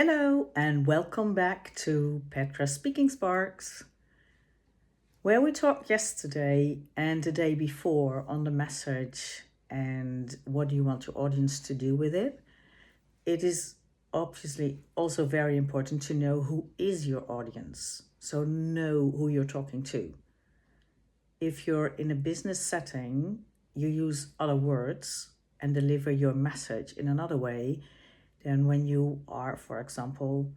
Hello and welcome back to Petra Speaking Sparks, where we talked yesterday and the day before on the message and what do you want your audience to do with it. It is obviously also very important to know who is your audience, so know who you're talking to. If you're in a business setting, you use other words and deliver your message in another way than when you are, for example,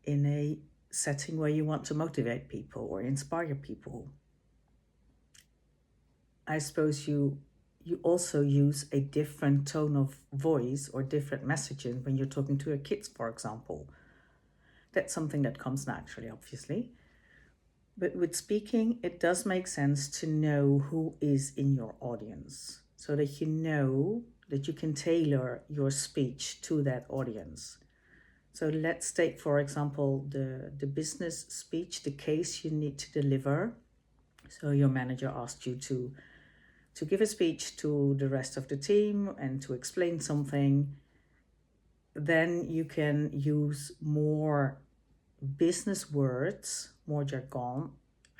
in a setting where you want to motivate people or inspire people. I suppose you also use a different tone of voice or different messaging when you're talking to your kids, for example. That's something that comes naturally, obviously. But with speaking, it does make sense to know who is in your audience so that you know that you can tailor your speech to that audience. So let's take, for example, the business speech, the case you need to deliver. So your manager asked you to give a speech to the rest of the team and to explain something. Then you can use more business words, more jargon.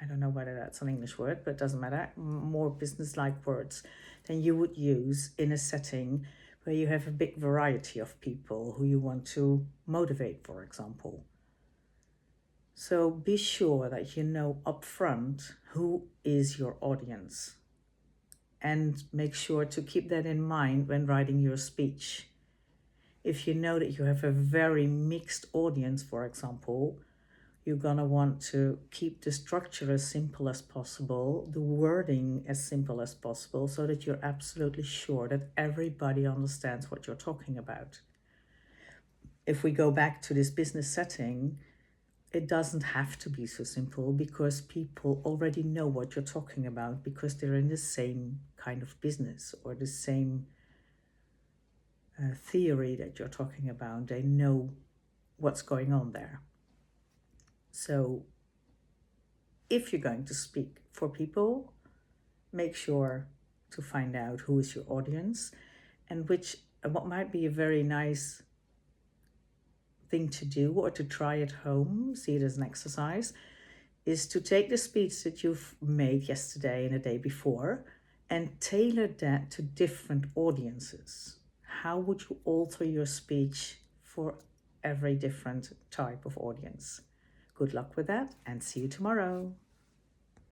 I don't know whether that's an English word, but it doesn't matter. More business-like words than you would use in a setting where you have a big variety of people who you want to motivate, for example. So be sure that you know upfront who is your audience and make sure to keep that in mind when writing your speech. If you know that you have a very mixed audience, for example, you're going to want to keep the structure as simple as possible, the wording as simple as possible, so that you're absolutely sure that everybody understands what you're talking about. If we go back to this business setting, it doesn't have to be so simple because people already know what you're talking about because they're in the same kind of business or the same theory that you're talking about. They know what's going on there. So if you're going to speak for people, make sure to find out who is your audience and what might be a very nice thing to do or to try at home, see it as an exercise, is to take the speech that you've made yesterday and the day before and tailor that to different audiences. How would you alter your speech for every different type of audience? Good luck with that and see you tomorrow.